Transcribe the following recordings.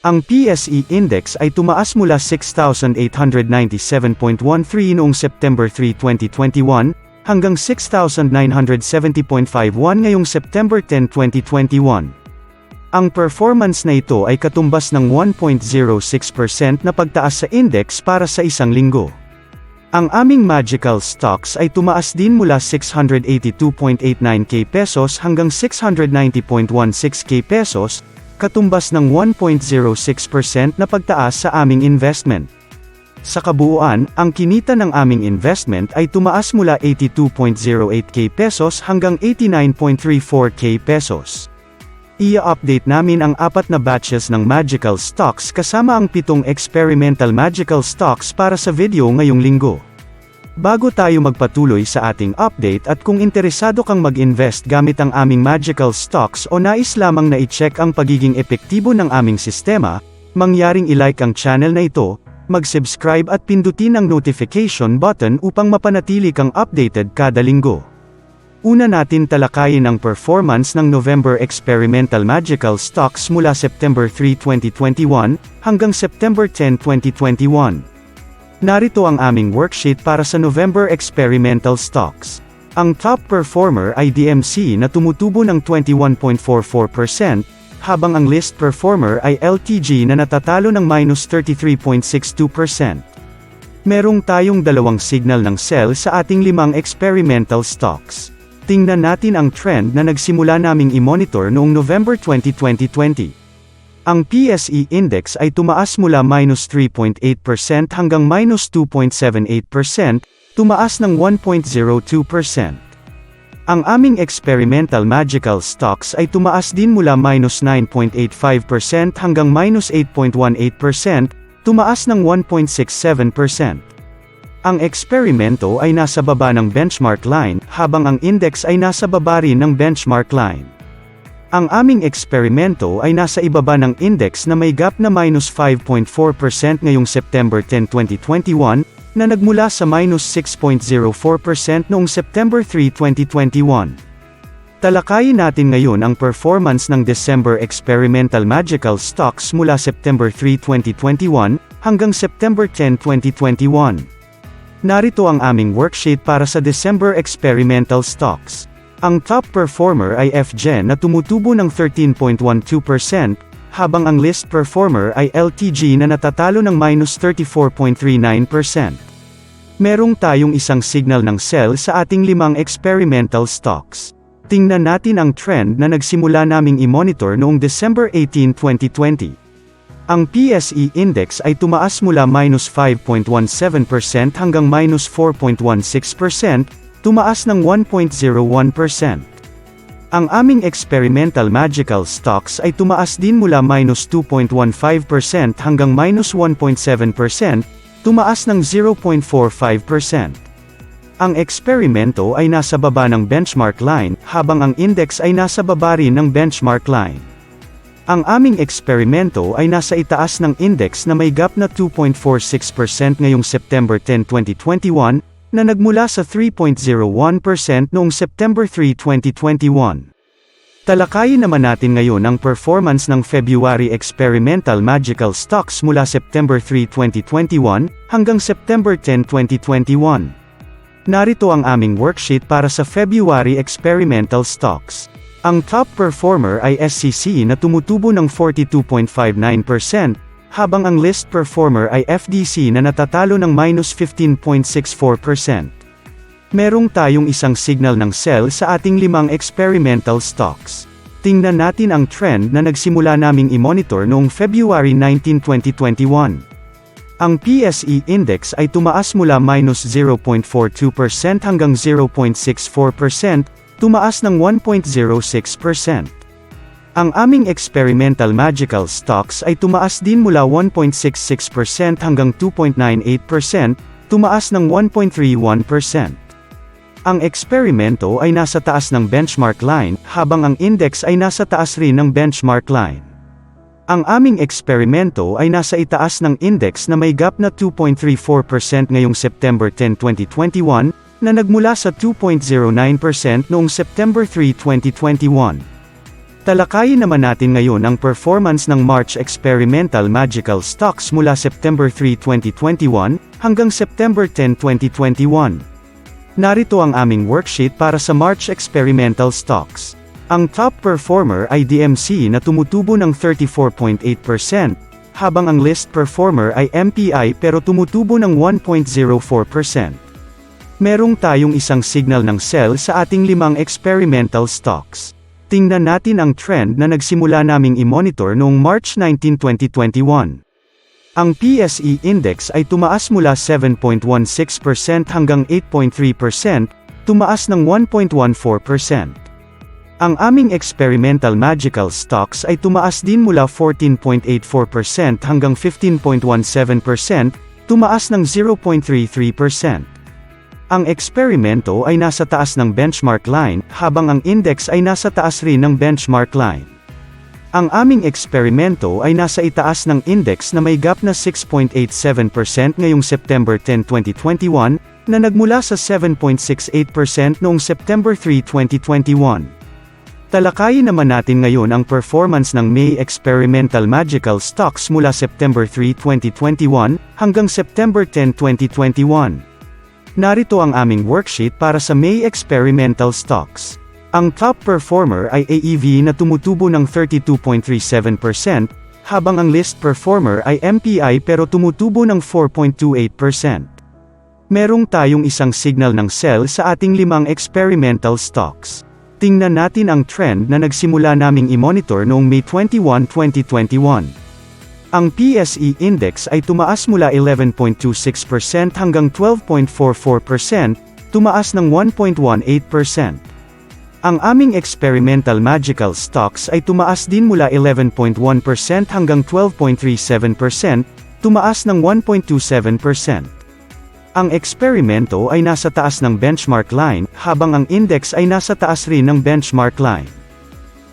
Ang PSE Index ay tumaas mula 6,897.13 noong September 3, 2021, hanggang 6,970.51 ngayong September 10, 2021. Ang performance na ito ay katumbas ng 1.06% na pagtaas sa index para sa isang linggo. Ang aming Magical Stocks ay tumaas din mula 682.89k pesos hanggang 690.16k pesos, katumbas ng 1.06% na pagtaas sa aming investment. Sa kabuuan, ang kinita ng aming investment ay tumaas mula 82.08k pesos hanggang 89.34k pesos. I-update namin ang 4 na batches ng Magical Stocks kasama ang 7 experimental Magical Stocks para sa video ngayong linggo. Bago tayo magpatuloy sa ating update at kung interesado kang mag-invest gamit ang aming Magical Stocks o nais lamang na i-check ang pagiging epektibo ng aming sistema, mangyaring i-like ang channel na ito, mag-subscribe at pindutin ang notification button upang mapanatili kang updated kada linggo. Una natin talakayin ang performance ng November Experimental Magical Stocks mula September 3, 2021, hanggang September 10, 2021. Narito ang aming worksheet para sa November Experimental Stocks. Ang top performer ay DMC na tumutubo ng 21.44%, habang ang list performer ay LTG na natatalo ng -33.62%. Merong tayong dalawang signal ng sell sa ating 5 experimental stocks. Tingnan natin ang trend na nagsimula naming i-monitor noong November 2020. Ang PSE Index ay tumaas mula -3.8% hanggang -2.78%, tumaas ng 1.02%. Ang aming experimental Magical Stocks ay tumaas din mula -9.85% hanggang -8.18%, tumaas ng 1.67%. Ang eksperimento ay nasa baba ng benchmark line, habang ang index ay nasa baba rin ng benchmark line. Ang aming eksperimento ay nasa ibaba ng index na may gap na -5.4% ngayong September 10, 2021, na nagmula sa -6.04% noong September 3, 2021. Talakayin natin ngayon ang performance ng December Experimental Magical Stocks mula September 3, 2021, hanggang September 10, 2021. Narito ang aming worksheet para sa December Experimental Stocks. Ang top performer ay FGen na tumutubo ng 13.12%, habang ang list performer ay LTG na natatalo ng -34.39%. Merong tayong isang signal ng sell sa ating 5 experimental stocks. Tingnan natin ang trend na nagsimula naming i-monitor noong December 18, 2020. Ang PSE Index ay tumaas mula -5.17% hanggang -4.16%, tumaas ng 1.01%. Ang aming experimental Magical Stocks ay tumaas din mula -2.15% hanggang -1.7%, tumaas ng 0.45%. Ang eksperimento ay nasa baba ng benchmark line, habang ang index ay nasa baba rin ng benchmark line. Ang aming eksperimento ay nasa itaas ng index na may gap na 2.46% ngayong September 10, 2021, na nagmula sa 3.01% noong September 3, 2021. Talakayin naman natin ngayon ang performance ng February Experimental Magical Stocks mula September 3, 2021, hanggang September 10, 2021. Narito ang aming worksheet para sa February Experimental Stocks. Ang top performer ay SCC na tumutubo ng 42.59%, habang ang list performer ay FDC na natatalo ng -15.64%. Merong tayong isang signal ng sell sa ating 5 experimental stocks. Tingnan natin ang trend na nagsimula naming i-monitor noong February 19, 2021. Ang PSE Index ay tumaas mula -0.42% hanggang 0.64%, tumaas ng 1.06%. Ang aming experimental Magical Stocks ay tumaas din mula 1.66% hanggang 2.98%, tumaas ng 1.31%. Ang eksperimento ay nasa taas ng benchmark line, habang ang index ay nasa taas rin ng benchmark line. Ang aming eksperimento ay nasa itaas ng index na may gap na 2.34% ngayong September 10, 2021, na nagmula sa 2.09% noong September 3, 2021. Talakayin naman natin ngayon ang performance ng March Experimental Magical Stocks mula September 3, 2021, hanggang September 10, 2021. Narito ang aming worksheet para sa March Experimental Stocks. Ang top performer ay DMC na tumutubo ng 34.8%, habang ang list performer ay MPI pero tumutubo ng 1.04%. Merong tayong isang signal ng sell sa ating 5 experimental stocks. Tingnan natin ang trend na nagsimula naming i-monitor noong March 19, 2021. Ang PSE Index ay tumaas mula 7.16% hanggang 8.3%, tumaas ng 1.14%. Ang aming experimental magical stocks ay tumaas din mula 14.84% hanggang 15.17%, tumaas ng 0.33%. Ang eksperimento ay nasa taas ng benchmark line, habang ang index ay nasa taas rin ng benchmark line. Ang aming eksperimento ay nasa itaas ng index na may gap na 6.87% ngayong September 10, 2021, na nagmula sa 7.68% noong September 3, 2021. Talakayin naman natin ngayon ang performance ng May Experimental Magical Stocks mula September 3, 2021, hanggang September 10, 2021. Narito ang aming worksheet para sa May Experimental Stocks. Ang top performer ay AEV na tumutubo ng 32.37%, habang ang list performer ay MPI pero tumutubo ng 4.28%. Merong tayong isang signal ng sell sa ating 5 experimental stocks. Tingnan natin ang trend na nagsimula naming i-monitor noong May 21, 2021. Ang PSE Index ay tumaas mula 11.26% hanggang 12.44%, tumaas ng 1.18%. Ang aming experimental magical stocks ay tumaas din mula 11.1% hanggang 12.37%, tumaas ng 1.27%. Ang eksperimento ay nasa taas ng benchmark line, habang ang index ay nasa taas rin ng benchmark line.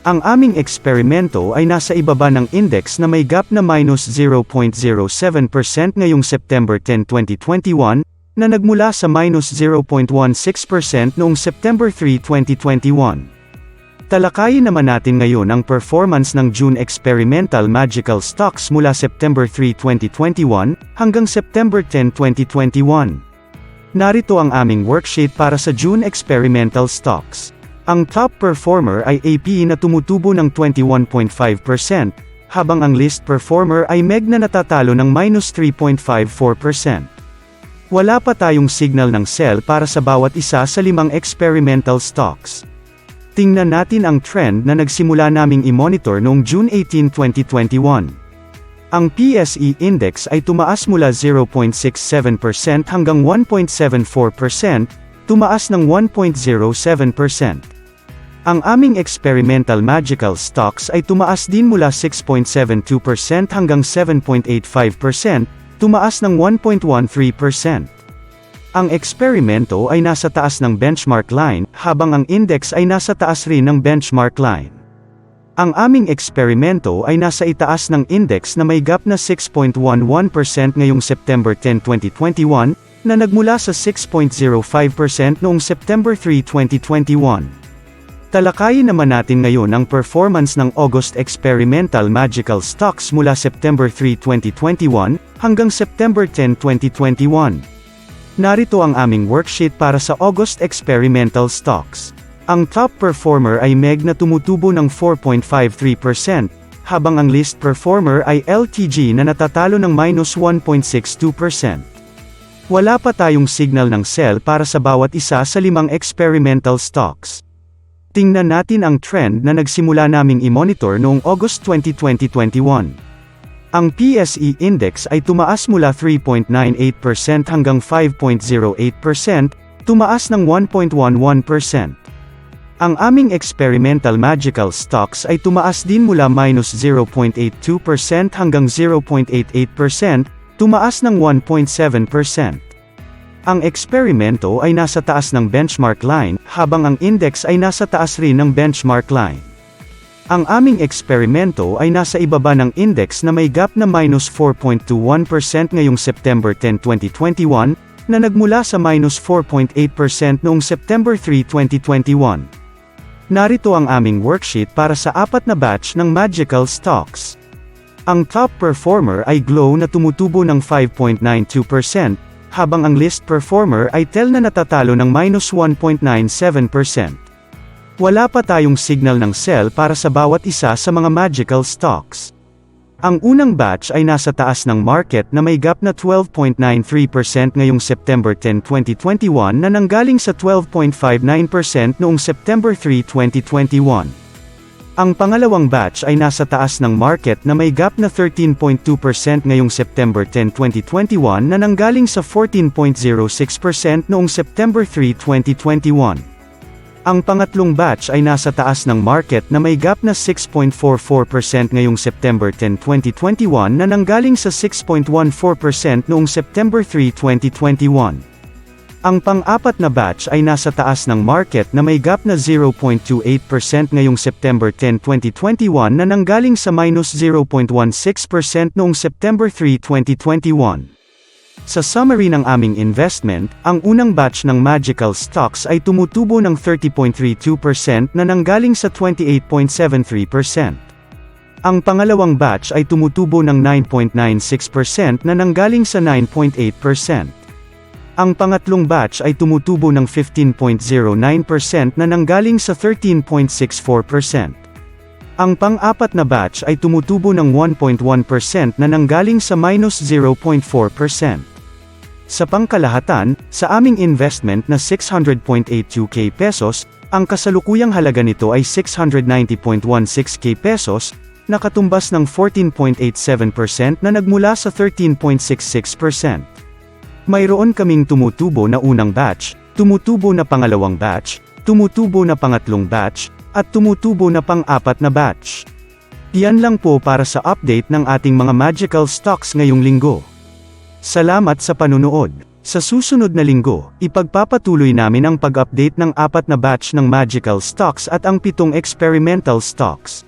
Ang aming eksperimento ay nasa ibaba ng index na may gap na minus 0.07% ngayong September 10, 2021, na nagmula sa minus 0.16% noong September 3, 2021. Talakayin naman natin ngayon ang performance ng June Experimental Magical Stocks mula September 3, 2021, hanggang September 10, 2021. Narito ang aming worksheet para sa June Experimental Stocks. Ang top performer ay AP na tumutubo ng 21.5%, habang ang list performer ay MEG na natatalo ng minus 3.54%. Wala pa tayong signal ng sell para sa bawat isa sa 5 experimental stocks. Tingnan natin ang trend na nagsimula naming i-monitor noong June 18, 2021. Ang PSE Index ay tumaas mula 0.67% hanggang 1.74%, tumaas ng 1.07%. Ang aming experimental magical stocks ay tumaas din mula 6.72% hanggang 7.85%, tumaas ng 1.13%. Ang eksperimento ay nasa taas ng benchmark line, habang ang index ay nasa taas rin ng benchmark line. Ang aming eksperimento ay nasa itaas ng index na may gap na 6.11% ngayong September 10, 2021, na nagmula sa 6.05% noong September 3, 2021. Talakayin naman natin ngayon ang performance ng August Experimental Magical Stocks mula September 3, 2021, hanggang September 10, 2021. Narito ang aming worksheet para sa August Experimental Stocks. Ang top performer ay MEG na tumutubo ng 4.53%, habang ang list performer ay LTG na natatalo ng minus 1.62%. Wala pa tayong signal ng sell para sa bawat isa sa 5 experimental stocks. Tingnan natin ang trend na nagsimula naming i-monitor noong August 20, 2021. Ang PSE Index ay tumaas mula 3.98% hanggang 5.08%, tumaas ng 1.11%. Ang aming experimental magical stocks ay tumaas din mula minus 0.82% hanggang 0.88%, tumaas ng 1.7%. Ang eksperimento ay nasa taas ng benchmark line, habang ang index ay nasa taas rin ng benchmark line. Ang aming eksperimento ay nasa ibaba ng index na may gap na minus 4.21% ngayong September 10, 2021, na nagmula sa minus 4.8% noong September 3, 2021. Narito ang aming worksheet para sa 4 na batch ng Magical Stocks. Ang top performer ay Glow na tumutubo ng 5.92%, habang ang list performer ay TEL na natatalo ng -1.97%. Wala pa tayong signal ng sell para sa bawat isa sa mga Magical Stocks. Ang unang batch ay nasa taas ng market na may gap na 12.93% ngayong September 10, 2021 na nanggaling sa 12.59% noong September 3, 2021. Ang pangalawang batch ay nasa taas ng market na may gap na 13.2% ngayong September 10, 2021 na nanggaling sa 14.06% noong September 3, 2021. Ang pangatlong batch ay nasa taas ng market na may gap na 6.44% ngayong September 10, 2021 na nanggaling sa 6.14% noong September 3, 2021. Ang pang-apat na batch ay nasa taas ng market na may gap na 0.28% ngayong September 10, 2021 na nanggaling sa -0.16% noong September 3, 2021. Sa summary ng aming investment, ang unang batch ng Magical Stocks ay tumutubo ng 30.32% na nanggaling sa 28.73%. Ang pangalawang batch ay tumutubo ng 9.96% na nanggaling sa 9.8%. Ang pangatlong batch ay tumutubo ng 15.09% na nanggaling sa 13.64%. Ang pang-apat na batch ay tumutubo ng 1.1% na nanggaling sa -0.4%. Sa pangkalahatan, sa aming investment na 600.82k pesos, ang kasalukuyang halaga nito ay 690.16k pesos, nakatumbas ng 14.87% na nagmula sa 13.66%. Mayroon kaming tumutubo na unang batch, tumutubo na pangalawang batch, tumutubo na pangatlong batch, at tumutubo na pang-apat na batch. Yan lang po para sa update ng ating mga Magical Stocks ngayong linggo. Salamat sa panunood. Sa susunod na linggo, ipagpapatuloy namin ang pag-update ng 4 na batch ng Magical Stocks at ang 7 experimental stocks.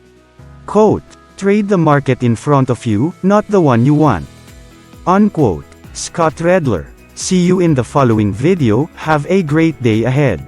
Quote, "Trade the market in front of you, not the one you want." Unquote. Scott Redler. See you in the following video. Have a great day ahead.